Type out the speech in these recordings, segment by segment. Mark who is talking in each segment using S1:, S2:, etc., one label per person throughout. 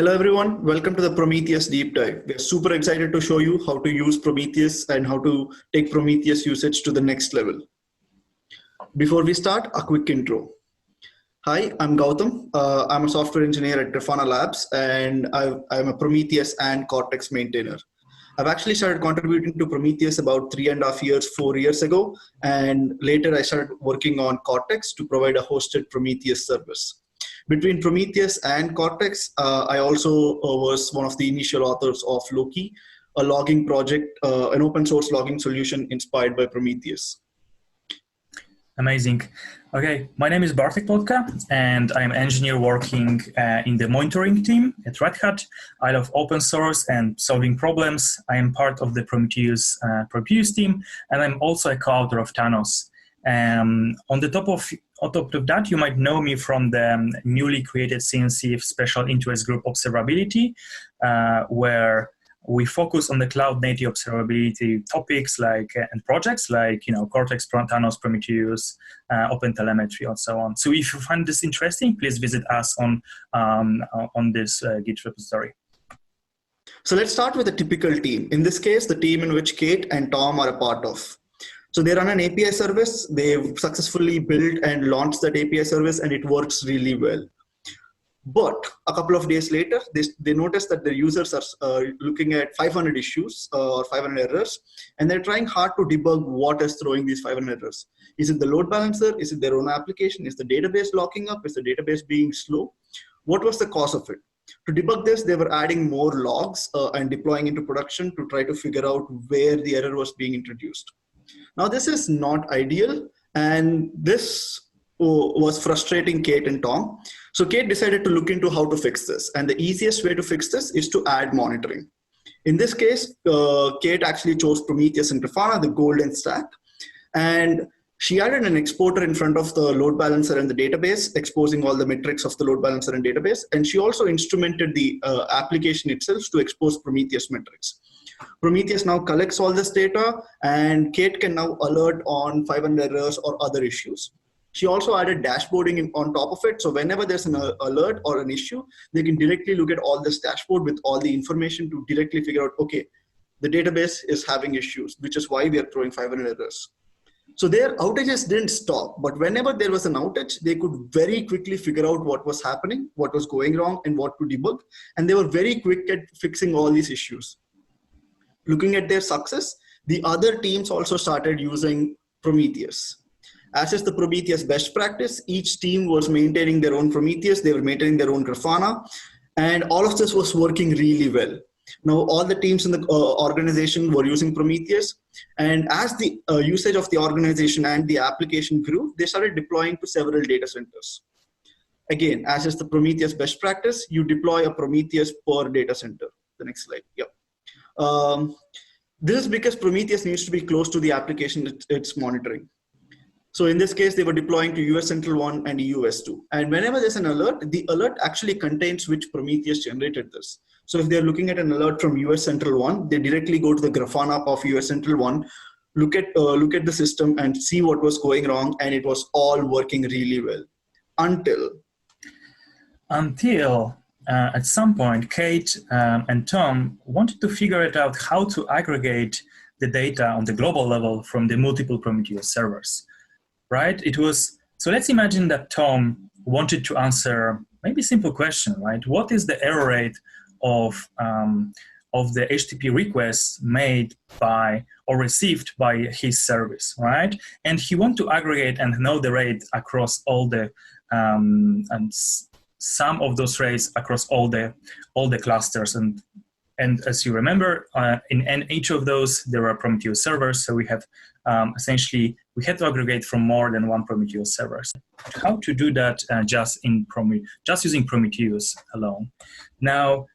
S1: Hello everyone, welcome to the Prometheus deep dive. We are super excited to show you how to use Prometheus and how to take Prometheus usage to the next level. Before we start, a quick intro. Hi, I'm Goutham. I'm a software engineer at Grafana Labs and I'm a Prometheus and Cortex maintainer. I've actually started contributing to Prometheus about 3.5 years, 4 years ago, and later I started working on Cortex to provide a hosted Prometheus service. Between Prometheus and Cortex, I also was one of the initial authors of Loki, a logging project, an open source logging solution inspired by Prometheus.
S2: Amazing. Okay, my name is Bartlomiej Plotka, and I'm an engineer working in the monitoring team at Red Hat. I love open source and solving problems. I am part of the Prometheus team, and I'm also a co-author of Thanos. On top of that, you might know me from the newly created CNCF Special Interest Group Observability, where we focus on the cloud-native observability topics and projects like Cortex, Thanos, Prometheus, OpenTelemetry, and so on. So if you find this interesting, please visit us on this Git repository.
S1: So let's start with a typical team. In this case, the team in which Kate and Tom are a part of. So they run an API service. They've successfully built and launched that API service, and it works really well. But a couple of days later, they notice that their users are looking at 500 issues or 500 errors, and they're trying hard to debug what is throwing these 500 errors. Is it the load balancer? Is it their own application? Is the database locking up? Is the database being slow? What was the cause of it? To debug this, they were adding more logs and deploying into production to try to figure out where the error was being introduced. Now, this is not ideal, and this was frustrating Kate and Tom. So Kate decided to look into how to fix this, and the easiest way to fix this is to add monitoring. In this case, Kate actually chose Prometheus and Grafana, the golden stack, and she added an exporter in front of the load balancer and the database, exposing all the metrics of the load balancer and database, and she also instrumented the application itself to expose Prometheus metrics. Prometheus now collects all this data, and Kate can now alert on 500 errors or other issues. She also added dashboarding on top of it. So whenever there's an alert or an issue, they can directly look at all this dashboard with all the information to directly figure out, okay, the database is having issues, which is why we are throwing 500 errors. So their outages didn't stop, but whenever there was an outage, they could very quickly figure out what was happening, what was going wrong, and what to debug. And they were very quick at fixing all these issues. Looking at their success, the other teams also started using Prometheus. As is the Prometheus best practice, each team was maintaining their own Prometheus, they were maintaining their own Grafana, and all of this was working really well. Now, all the teams in the organization were using Prometheus, and as the usage of the organization and the application grew, they started deploying to several data centers. Again, as is the Prometheus best practice, you deploy a Prometheus per data center. The next slide, yep. This is because Prometheus needs to be close to the application it's monitoring. So in this case, they were deploying to US Central 1 and US 2. And whenever there's an alert, the alert actually contains which Prometheus generated this. So if they're looking at an alert from US Central 1, they directly go to the Grafana of US Central 1, look at the system and see what was going wrong, and it was all working really well. Until
S2: at some point, Kate and Tom wanted to figure it out how to aggregate the data on the global level from the multiple Prometheus servers. Right? So let's imagine that Tom wanted to answer maybe a simple question, right? What is the error rate of the HTTP requests made by or received by his service, right? And he wants to aggregate and know the rate across all the and some of those rates across all the clusters. And as you remember, in each of those, there are Prometheus servers. So we have essentially, we had to aggregate from more than one Prometheus servers. How to do that just using Prometheus alone? Now,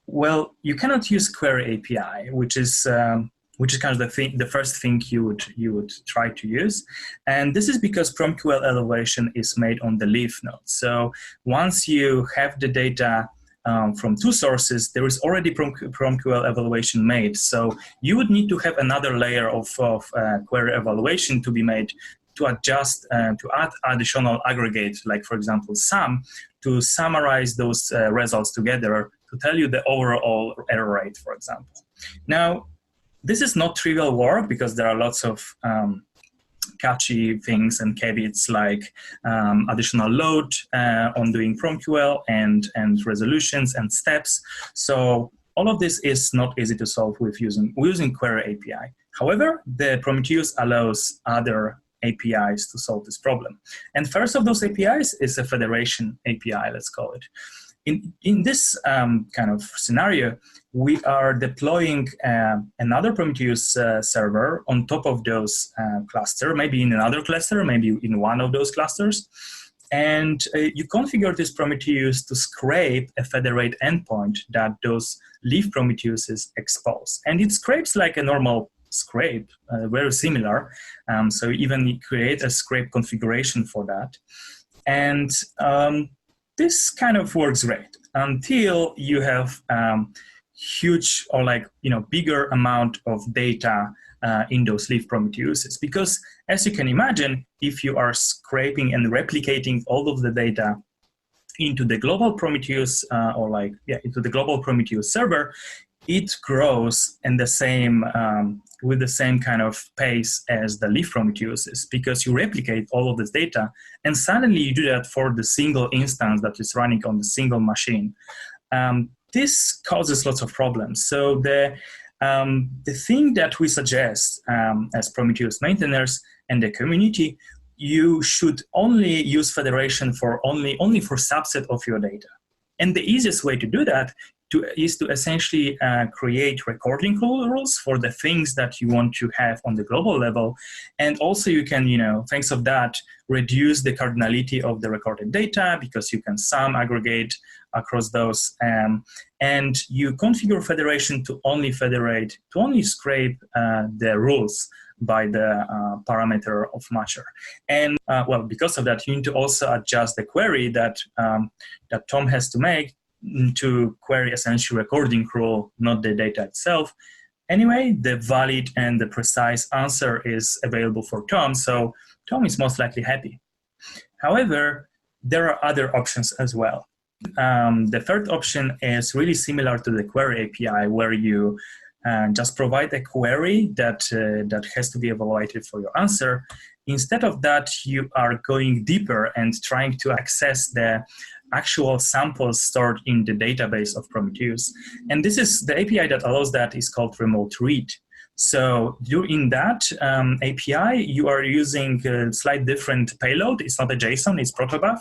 S2: well, you cannot use Query API, which is kind of the first thing you would try to use, and this is because PromQL evaluation is made on the leaf node. So once you have the data from two sources, there is already PromQL evaluation made. So you would need to have another layer of query evaluation to be made to adjust, to add additional aggregate, like for example, sum, to summarize those results together to tell you the overall error rate, for example. Now, this is not trivial work because there are lots of catchy things and caveats like additional load on doing PromQL and resolutions and steps. So all of this is not easy to solve with using Query API. However, the Prometheus allows other APIs to solve this problem. And first of those APIs is a federation API, let's call it. In this kind of scenario, we are deploying another Prometheus server on top of those cluster, maybe in another cluster, maybe in one of those clusters. And you configure this Prometheus to scrape a federate endpoint that those leaf Prometheuses expose. And it scrapes like a normal scrape, very similar. So even you create a scrape configuration for that. And this kind of works great until you have huge or bigger amount of data in those leaf Prometheuses. Because as you can imagine, if you are scraping and replicating all of the data into the global Prometheus into the global Prometheus server, it grows in the same with the same kind of pace as the leaf Prometheuses, because you replicate all of this data, and suddenly you do that for the single instance that is running on the single machine. This causes lots of problems. So the thing that we suggest as Prometheus maintainers and the community, you should only use federation for only for subset of your data. And the easiest way to do that is to essentially create recording rules for the things that you want to have on the global level. And also you can, thanks of that, reduce the cardinality of the recorded data because you can sum aggregate across those. And you configure federation to only federate, to only scrape the rules by the parameter of matcher. And because of that, you need to also adjust the query that Tom has to make to query essentially recording rule, not the data itself. Anyway, the valid and the precise answer is available for Tom, so Tom is most likely happy. However, there are other options as well. The third option is really similar to the Query API, where you just provide a query that has to be evaluated for your answer. Instead of that, you are going deeper and trying to access the actual samples stored in the database of Prometheus. And this is the API that allows that is called remote read. So in that API, you are using a slightly different payload. It's not a JSON, it's protobuf.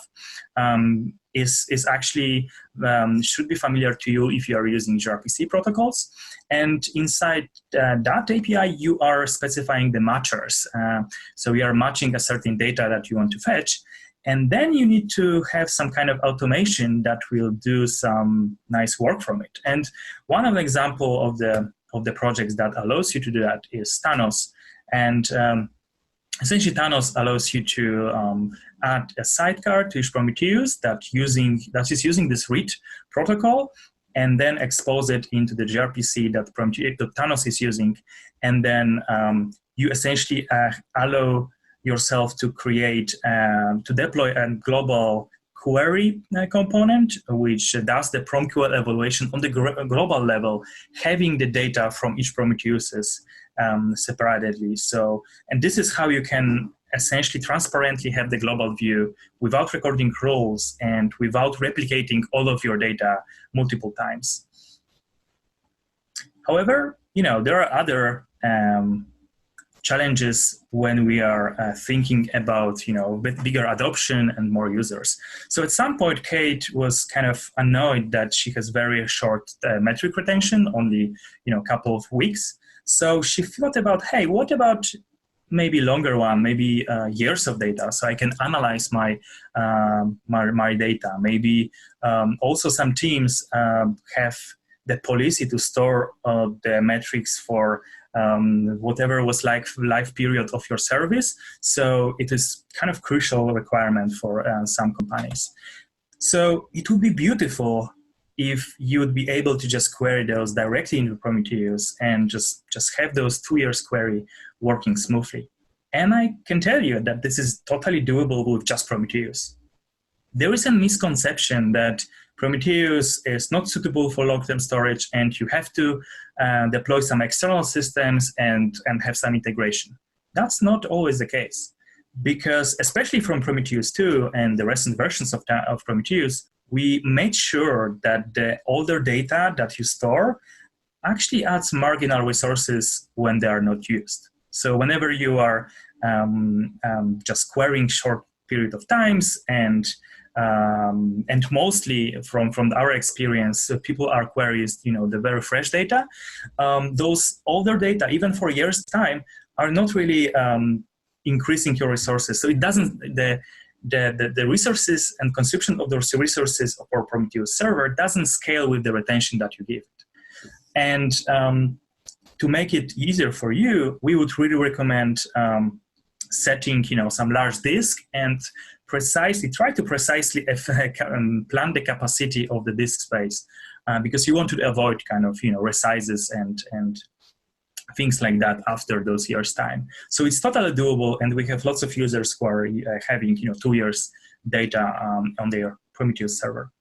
S2: Is actually should be familiar to you if you are using gRPC protocols. And inside that API, you are specifying the matchers. So we are matching a certain data that you want to fetch. And then you need to have some kind of automation that will do some nice work from it. And one of the example of the projects that allows you to do that is Thanos. And essentially, Thanos allows you to add a sidecar to each Prometheus that is using this read protocol, and then expose it into the gRPC that Thanos is using. And then you essentially allow yourself to create, to deploy a global query component, which does the PromQL evaluation on the global level, having the data from each Prometheus separately. So, and this is how you can essentially transparently have the global view without recording rules and without replicating all of your data multiple times. However, there are other challenges when we are thinking about, bigger adoption and more users. So at some point, Kate was kind of annoyed that she has very short metric retention, only, a couple of weeks. So she thought about, hey, what about maybe longer one, maybe years of data, so I can analyze my my data. Maybe also some teams have the policy to store the metrics for whatever was like life period of your service. So it is kind of crucial requirement for some companies. So it would be beautiful if you would be able to just query those directly into Prometheus and just have those 2 years query working smoothly. And I can tell you that this is totally doable with just Prometheus. There is a misconception that Prometheus is not suitable for long-term storage and you have to deploy some external systems and have some integration. That's not always the case, because especially from Prometheus 2 and the recent versions of Prometheus, we made sure that the older data that you store actually adds marginal resources when they are not used. So whenever you are just querying short period of times and mostly from our experience, people are queries, the very fresh data. Those older data, even for years' time, are not really increasing your resources. So it doesn't, the resources and consumption of those resources for Prometheus server doesn't scale with the retention that you give it. And to make it easier for you, we would really recommend setting, some large disk and try to precisely plan the capacity of the disk space, because you want to avoid resizes and things like that after those years' time. So it's totally doable, and we have lots of users who are having 2 years data on their Prometheus server.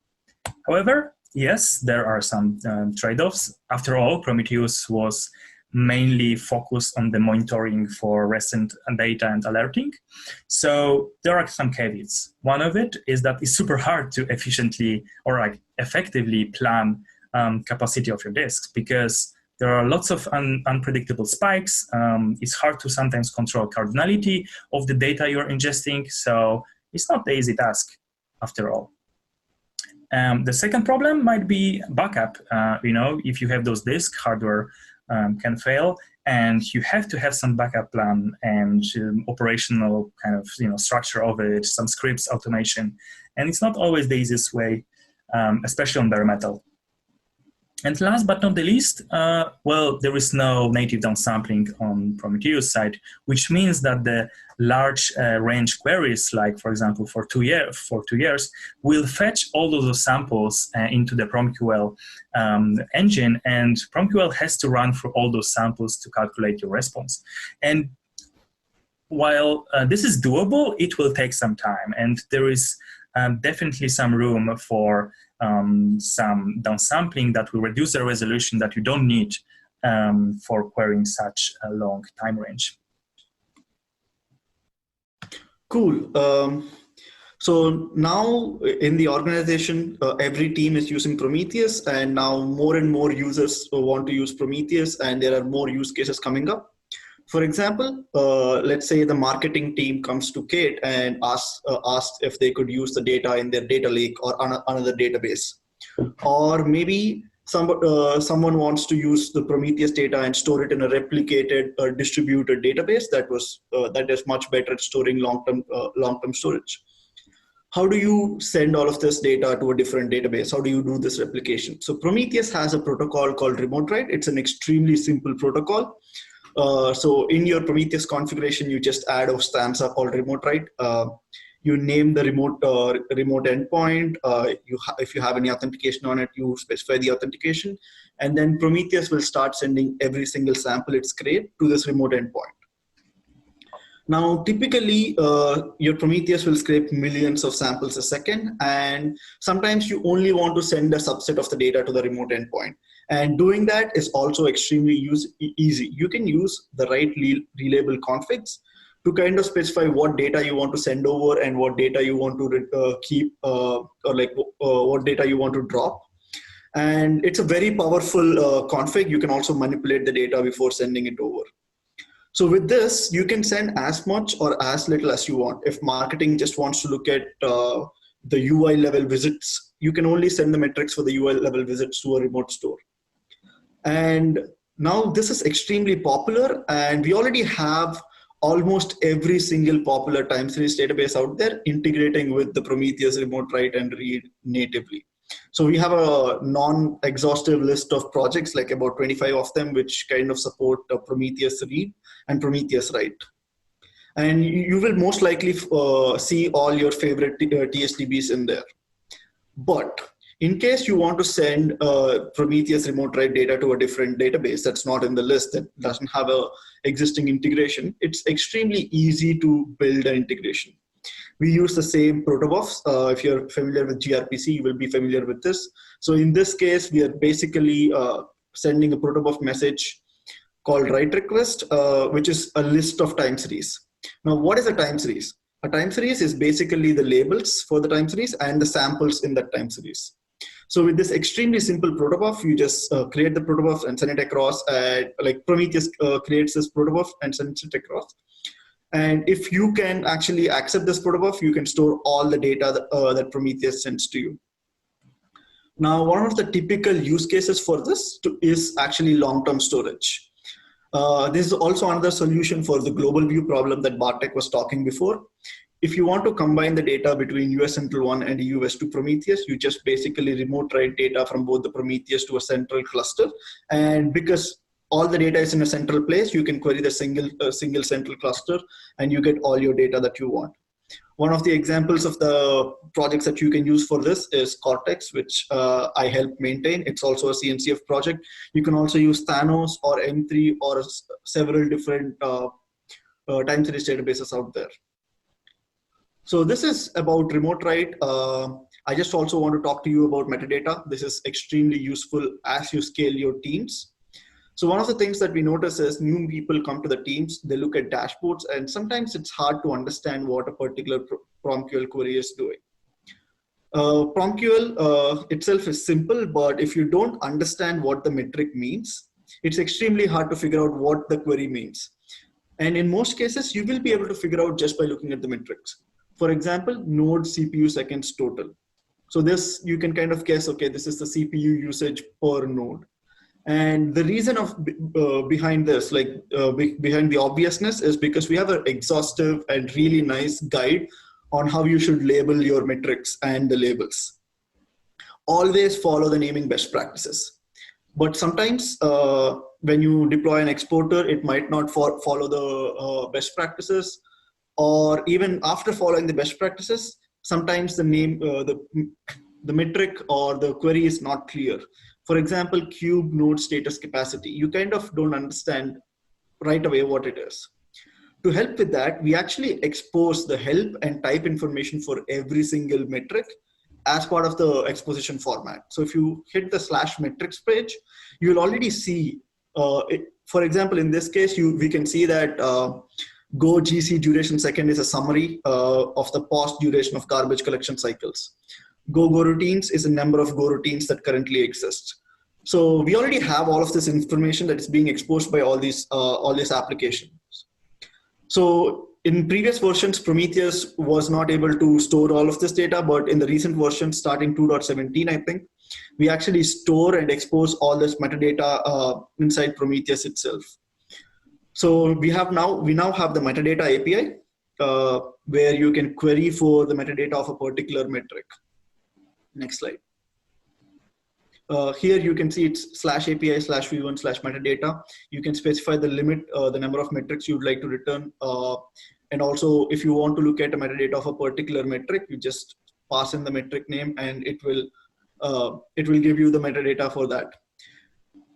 S2: However, yes, there are some trade-offs. After all, Prometheus was mainly focused on the monitoring for recent data and alerting. So there are some caveats. One of it is that it's super hard to efficiently or effectively plan capacity of your disks, because there are lots of unpredictable spikes. It's hard to sometimes control cardinality of the data you're ingesting. So it's not the easy task after all. The second problem might be backup. If you have those disks, hardware can fail, and you have to have some backup plan and operational structure of it, some scripts, automation. And it's not always the easiest way, especially on bare metal. And last but not the least, there is no native downsampling on Prometheus side, which means that the large range queries, like for example for 2 years, will fetch all of those samples into the PromQL engine, and PromQL has to run through all those samples to calculate your response. And while this is doable, it will take some time, and there is definitely some room for some downsampling that will reduce the resolution that you don't need for querying such a long time range.
S1: Cool. So now in the organization, every team is using Prometheus, and now more and more users want to use Prometheus, and there are more use cases coming up. For example, let's say the marketing team comes to Kate and asks if they could use the data in their data lake or another database. Or maybe someone wants to use the Prometheus data and store it in a replicated or distributed database that is much better at storing long-term storage. How do you send all of this data to a different database? How do you do this replication? So Prometheus has a protocol called remote write. It's an extremely simple protocol. So in your Prometheus configuration, you just add a stanza called remote write. You name the remote endpoint. If you have any authentication on it, you specify the authentication. And then Prometheus will start sending every single sample it scraped to this remote endpoint. Now, typically, your Prometheus will scrape millions of samples a second, and sometimes you only want to send a subset of the data to the remote endpoint. And doing that is also extremely easy. You can use the right relabel configs to kind of specify what data you want to send over and what data you want to keep, or what data you want to drop. And it's a very powerful config. You can also manipulate the data before sending it over. So with this, you can send as much or as little as you want. If marketing just wants to look at the UI level visits, you can only send the metrics for the UI level visits to a remote store. And now this is extremely popular, and we already have almost every single popular time series database out there integrating with the Prometheus remote write and read natively. So we have a non-exhaustive list of projects, like about 25 of them, which kind of support Prometheus read and Prometheus write. And you will most likely see all your favorite TSDBs in there. But In case you want to send Prometheus remote write data to a different database that's not in the list, that doesn't have a existing integration, it's extremely easy to build an integration. We use the same protobufs. If you're familiar with gRPC, you will be familiar with this. So in this case, we are basically sending a protobuf message called write request, which is a list of time series. Now, what is a time series? A time series is basically the labels for the time series and the samples in that time series. So with this extremely simple protobuf, you just create the protobuf and send it across. Like Prometheus creates this protobuf and sends it across. And if you can actually accept this protobuf, you can store all the data that Prometheus sends to you. Now, one of the typical use cases for this is actually long-term storage. This is also another solution for the global view problem that Bartek was talking before. If you want to combine the data between US Central 1 and US 2 Prometheus, you just basically remote write data from both the Prometheus to a central cluster. And because all the data is in a central place, you can query the single central cluster and you get all your data that you want. One of the examples of the projects that you can use for this is Cortex, which I help maintain. It's also a CNCF project. You can also use Thanos or M3 or several different time series databases out there. So this is about remote write. I just also want to talk to you about metadata. This is extremely useful as you scale your teams. So one of the things that we notice is new people come to the teams, they look at dashboards, and sometimes it's hard to understand what a particular PromQL query is doing. PromQL itself is simple, but if you don't understand what the metric means, it's extremely hard to figure out what the query means. And in most cases, you will be able to figure out just by looking at the metrics. For example, node CPU seconds total. So this, you can kind of guess, okay, this is the CPU usage per node. And the reason behind this, behind the obviousness, is because we have an exhaustive and really nice guide on how you should label your metrics and the labels. Always follow the naming best practices. But sometimes when you deploy an exporter, it might not follow the best practices, or even after following the best practices, sometimes the name, the metric or the query is not clear. For example, cube node status capacity. You kind of don't understand right away what it is. To help with that, we actually expose the help and type information for every single metric as part of the exposition format. So if you hit the /metrics page, you'll already see, for example, in this case, we can see that Go GC duration second is a summary of the past duration of garbage collection cycles. Go routines is a number of Go routines that currently exist. So we already have all of this information that is being exposed by all these applications. So in previous versions, Prometheus was not able to store all of this data, but in the recent version, starting 2.17, I think, we actually store and expose all this metadata inside Prometheus itself. So we now have the metadata API where you can query for the metadata of a particular metric. Next slide. Here you can see it's /API/v1/metadata. You can specify the limit, the number of metrics you'd like to return. And also, if you want to look at a metadata of a particular metric, you just pass in the metric name and it will give you the metadata for that.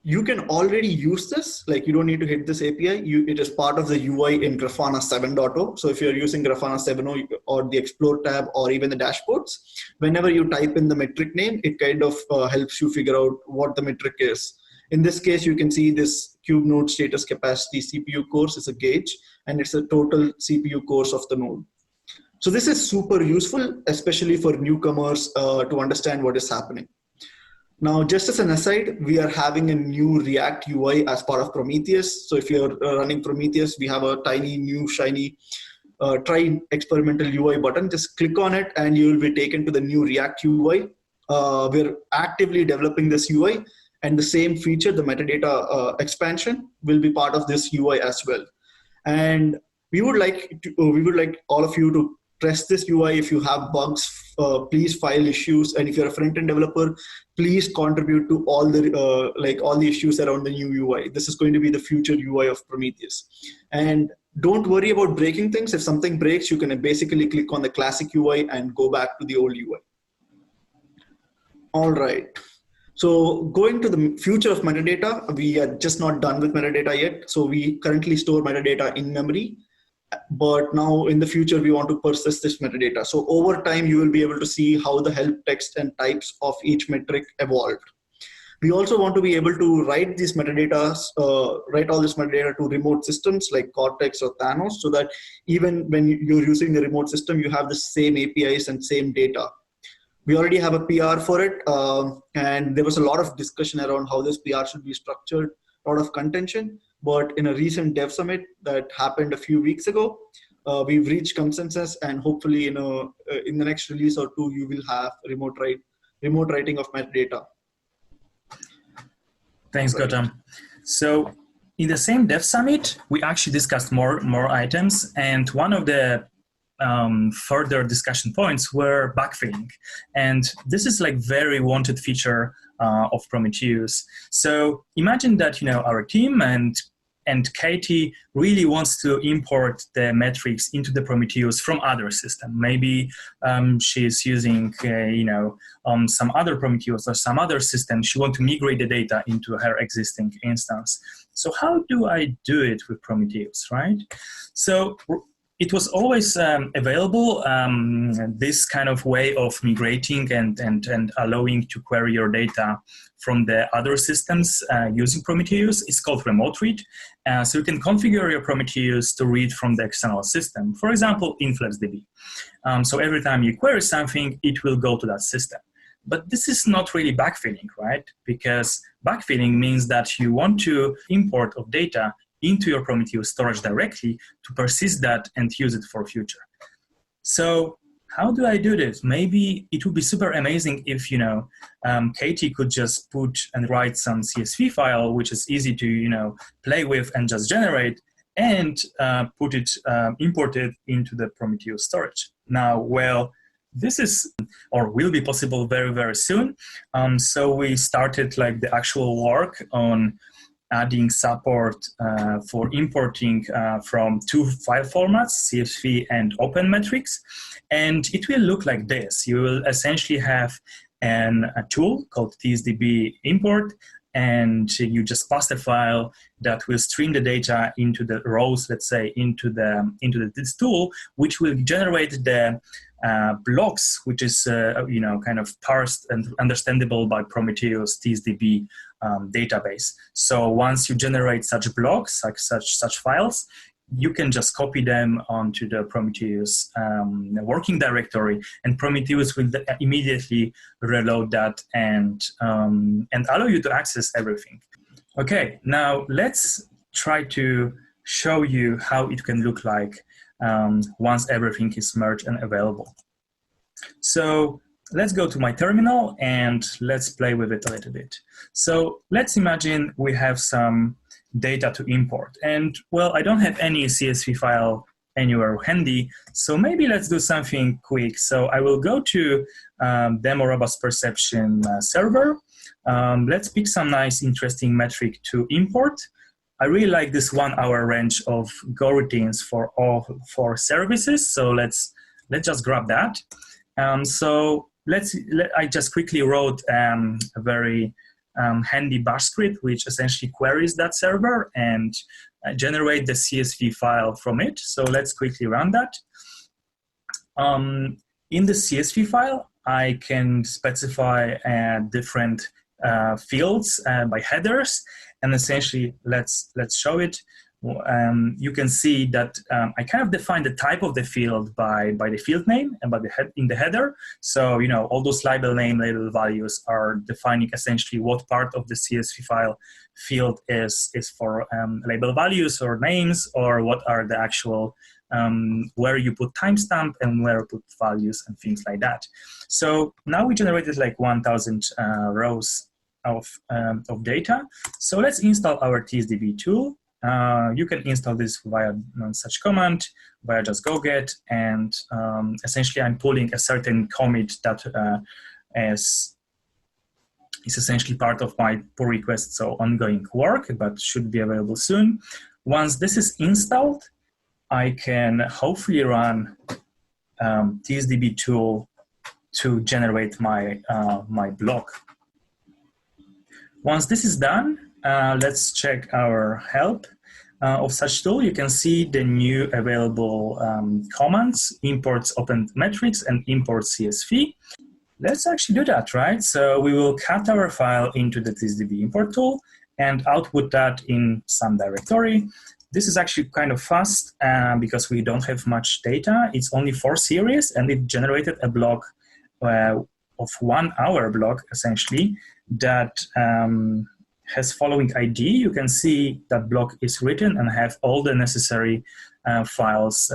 S1: You can already use this, like you don't need to hit this API. It is part of the UI in Grafana 7.0. So if you're using Grafana 7.0 or the Explore tab or even the dashboards, whenever you type in the metric name, it kind of helps you figure out what the metric is. In this case, you can see this cube node status capacity CPU cores is a gauge, and it's a total CPU cores of the node. So this is super useful, especially for newcomers to understand what is happening. Now, just as an aside, we are having a new React UI as part of Prometheus. So if you're running Prometheus, we have a tiny, new, shiny, try experimental UI button. Just click on it and you will be taken to the new React UI. We're actively developing this UI, and the same feature, the metadata expansion, will be part of this UI as well. And we would like all of you to test this UI. If you have bugs, please file issues, and if you're a front-end developer, please contribute to all the issues around the new UI. This is going to be the future UI of Prometheus. And don't worry about breaking things. If something breaks, you can basically click on the classic UI and go back to the old UI. All right. So going to the future of metadata, we are just not done with metadata yet. So we currently store metadata in memory, but now in the future, we want to persist this metadata. So over time, you will be able to see how the help text and types of each metric evolved. We also want to be able to write these metadata, write all this metadata to remote systems like Cortex or Thanos, so that even when you're using the remote system, you have the same APIs and same data. We already have a PR for it, and there was a lot of discussion around how this PR should be structured, a lot of contention. But in a recent dev summit that happened a few weeks ago, we've reached consensus, and hopefully in the next release or two, you will have remote writing of metadata.
S2: Thanks, Goutham. So in the same dev summit, we actually discussed more items, and one of the further discussion points were backfilling, and this is like very wanted feature of Prometheus. So imagine that our team and Katie really wants to import the metrics into the Prometheus from other system. Maybe she's using some other Prometheus or some other system. She wants to migrate the data into her existing instance. So how do I do it with Prometheus, right? So it was always available, this kind of way of migrating and allowing to query your data from the other systems using Prometheus. It's called remote read. So you can configure your Prometheus to read from the external system, for example, InfluxDB. So every time you query something, it will go to that system. But this is not really backfilling, right? Because backfilling means that you want to import of data into your Prometheus storage directly to persist that and use it for future. So how do I do this? Maybe it would be super amazing if Katie could just put and write some CSV file, which is easy to play with and just generate, and import it into the Prometheus storage. Now, well, this is or will be possible very, very soon. So we started like the actual work on adding support for importing from two file formats, CSV and OpenMetrics. And it will look like this. You will essentially have a tool called tsdb import, and you just pass the file that will stream the data into the rows, let's say, into this tool, which will generate the blocks, which is kind of parsed and understandable by Prometheus tsdb database. So once you generate such blocks, like such files, you can just copy them onto the Prometheus working directory, and Prometheus will immediately reload that and allow you to access everything. Okay, now let's try to show you how it can look like once everything is merged and available. So let's go to my terminal and let's play with it a little bit. So let's imagine we have some data to import, and well, I don't have any CSV file anywhere handy, so maybe let's do something quick. So I will go to demo robust perception server. Let's pick some nice interesting metric to import. I really like this 1 hour range of Go routines for all 4 services, so let's just grab that. So I just quickly wrote a very handy bash script, which essentially queries that server and generate the CSV file from it. So let's quickly run that. In the CSV file, I can specify different fields by headers, and essentially let's show it. You can see that I kind of define the type of the field by the field name and by the in the header. So all those label name, label values are defining essentially what part of the CSV file field is for label values or names, or what are the actual where you put timestamp and where you put values and things like that. So now we generated like 1,000 rows of data. So let's install our tsdb tool. You can install this via such command, via just go get, and essentially I'm pulling a certain commit that is essentially part of my pull request, so ongoing work, but should be available soon. Once this is installed, I can hopefully run tsdb tool to generate my, my block. Once this is done, let's check our help of such tool. You can see the new available commands: imports open metrics and import CSV. Let's actually do that, right? So we will cut our file into the TSDB import tool and output that in some directory. This is actually kind of fast because we don't have much data. It's only 4 series, and it generated a block of 1 hour block, essentially, that has following ID. You can see that block is written and have all the necessary files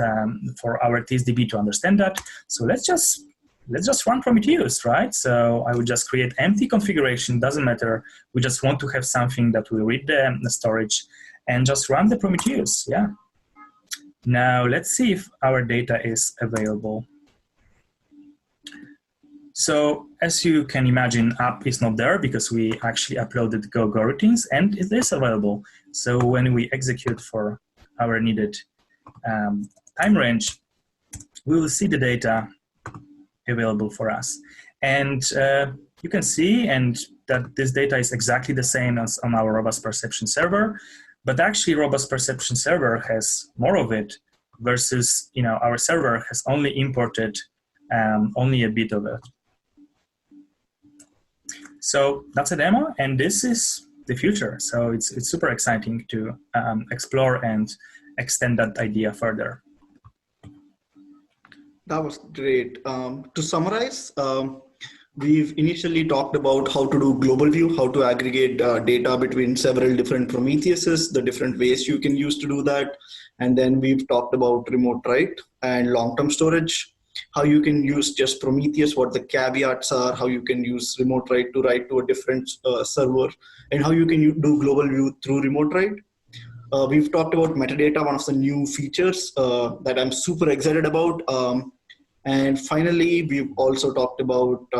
S2: for our TSDB to understand that. So let's just run Prometheus, right? So I would just create empty configuration, doesn't matter. We just want to have something that will read the storage and just run the Prometheus, yeah. Now let's see if our data is available. So as you can imagine, app is not there because we actually uploaded Go routines, and it is available. So when we execute for our needed time range, we will see the data available for us. And you can see that this data is exactly the same as on our robust perception server, but actually robust perception server has more of it versus our server has only imported only a bit of it. So that's a demo, and this is the future. So it's super exciting to explore and extend that idea further.
S1: That was great. To summarize, we've initially talked about how to do global view, how to aggregate data between several different Prometheuses, the different ways you can use to do that. And then we've talked about remote write and long-term storage, how you can use just Prometheus, what the caveats are, how you can use remote write to write to a different server, and how you can do global view through remote write. We've talked about metadata, one of the new features that I'm super excited about. And finally, we've also talked about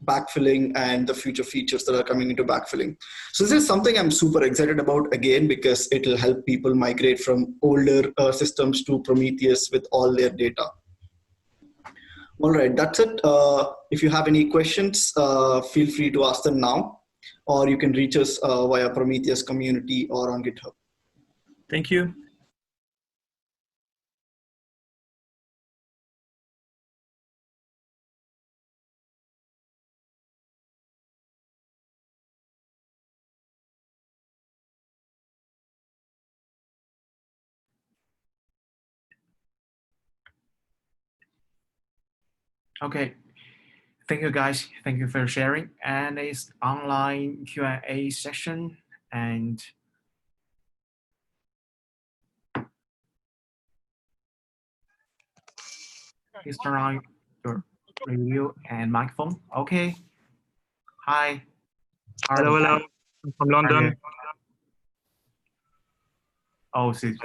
S1: backfilling and the future features that are coming into backfilling. So this is something I'm super excited about, again, because it'll help people migrate from older systems to Prometheus with all their data. All right, that's it. If you have any questions, feel free to ask them now, or you can reach us via Prometheus community or on GitHub.
S2: Thank you.
S3: Okay, thank you guys. Thank you for sharing. And it's online Q&A session, and please turn on your review and microphone. Okay. Hi.
S4: Hello, hello. I'm from London.
S3: Oh, see.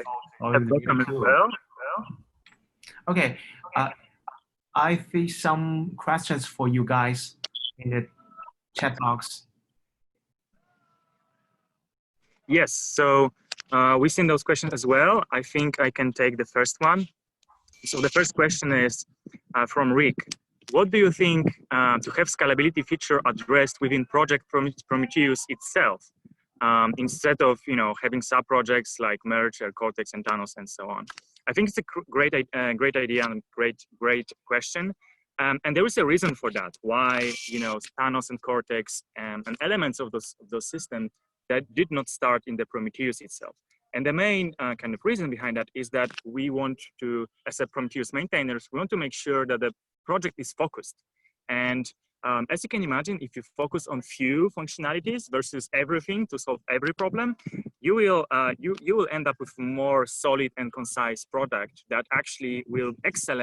S3: Oh,
S4: Welcome as
S3: cool.
S4: well.
S3: Okay. I see some questions for you guys in the chat box.
S4: Yes, so we've seen those questions as well. I think I can take the first one. So the first question is from Rick. What do you think to have scalability feature addressed within Project Prometheus itself, instead of having sub-projects like Merge, Cortex, and Thanos, and so on? I think it's a great idea and great question. And there is a reason for that. Why Thanos and Cortex and elements of those systems that did not start in the Prometheus itself. And the main kind of reason behind that is that we want to, as a Prometheus maintainers, we want to make sure that the project is focused. And as you can imagine, if you focus on few functionalities versus everything to solve every problem, you will end up with more solid and concise product that actually will excel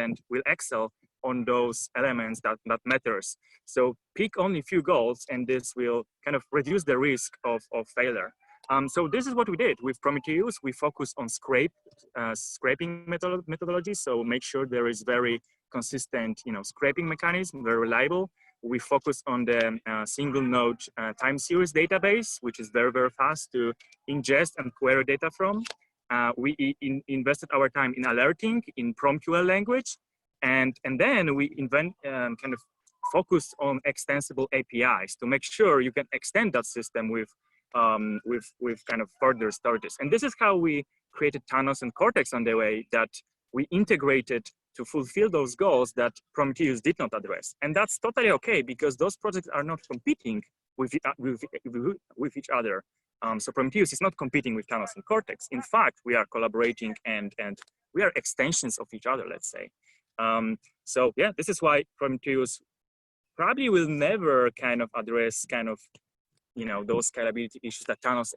S4: on those elements that matters. So pick only few goals, and this will kind of reduce the risk of failure. So this is what we did with Prometheus. We focus on scraping methodology. So make sure there is very consistent, scraping mechanism, very reliable. We focus on the single node time series database, which is very, very fast to ingest and query data from. We invested our time in alerting in PromQL language. And then we focus on extensible APIs to make sure you can extend that system with kind of further storages. And this is how we created Thanos and Cortex on the way, that we integrated to fulfill those goals that Prometheus did not address. And that's totally okay, because those projects are not competing with each other. So Prometheus is not competing with Thanos and Cortex. In fact, we are collaborating and we are extensions of each other, let's say. So yeah, this is why Prometheus probably will never kind of address kind of, you know, those scalability issues that Thanos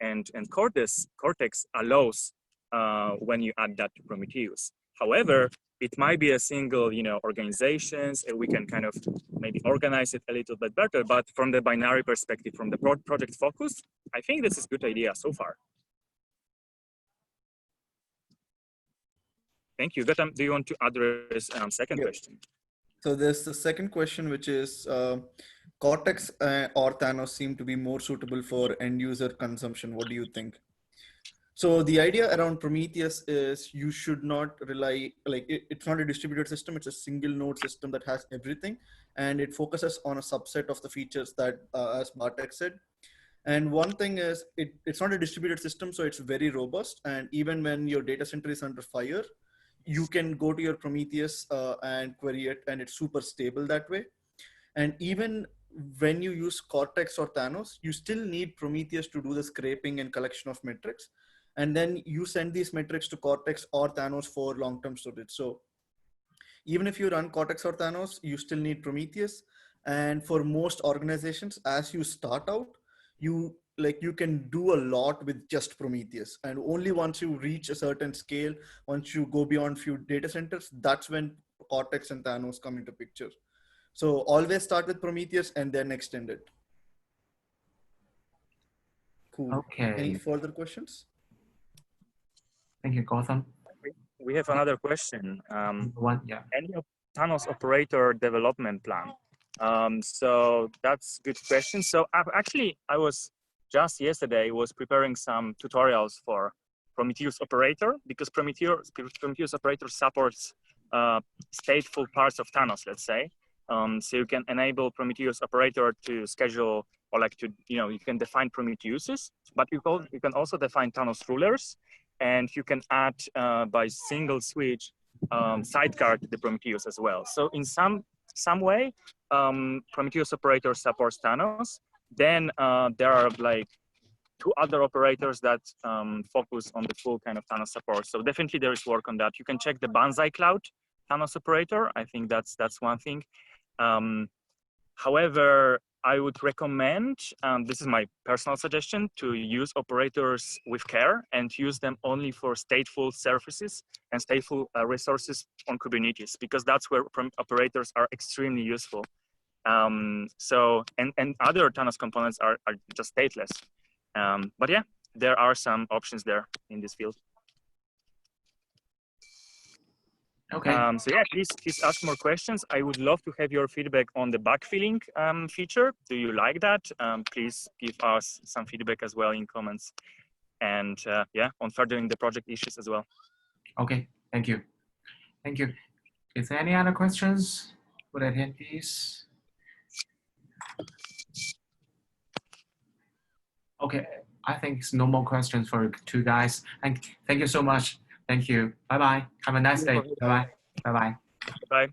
S4: and Cortex allows when you add that to Prometheus. However, it might be a single, you know, organizations, and we can kind of maybe organize it a little bit better. But from the binary perspective, from the project focus, I think this is a good idea so far. Thank you. Goutham, do you want to address second question?
S1: So there's the second question, which is Cortex or Thanos seem to be more suitable for end user consumption. What do you think? So the idea around Prometheus is you should not rely, like it's not a distributed system, it's a single node system that has everything. And it focuses on a subset of the features that, as Bartek said. And one thing is it's not a distributed system, so it's very robust. And even when your data center is under fire, you can go to your Prometheus and query it, and it's super stable that way. And even when you use Cortex or Thanos, you still need Prometheus to do the scraping and collection of metrics. And then you send these metrics to Cortex or Thanos for long-term storage. So even if you run Cortex or Thanos, you still need Prometheus. And for most organizations, as you start out, you can do a lot with just Prometheus. And only once you reach a certain scale, once you go beyond few data centers, that's when Cortex and Thanos come into picture. So always start with Prometheus and then extend it. Cool.
S3: Okay.
S1: Any further questions?
S3: Thank you, Goutham.
S4: We have another question.
S3: Yeah.
S4: Any Thanos operator development plan? So that's a good question. So I was just yesterday preparing some tutorials for Prometheus operator, because Prometheus operator supports stateful parts of Thanos, let's say. So you can enable Prometheus operator to schedule, or like to, you know, you can define Prometheuses, but you can also define Thanos rulers, and you can add by single switch sidecar to the Prometheus as well. So in some way, Prometheus operator supports Thanos. Then there are like two other operators that focus on the full kind of Thanos support. So definitely there is work on that. You can check the Banzai Cloud Thanos operator. I think that's one thing. However, I would recommend, this is my personal suggestion, to use operators with care and use them only for stateful services and stateful resources on Kubernetes, because that's where operators are extremely useful. So, and other Thanos components are just stateless. But yeah, there are some options there in this field.
S3: Okay.
S4: So yeah, please ask more questions. I would love to have your feedback on the backfilling feature. Do you like that? Please give us some feedback as well in comments. And yeah, on furthering the project issues as well.
S3: Okay, thank you. Thank you. Is there any other questions for the attendees? Okay, I think it's no more questions for two guys. And thank you so much. Thank you. Bye-bye. Have a nice day. Bye-bye. Bye-bye.
S4: Bye.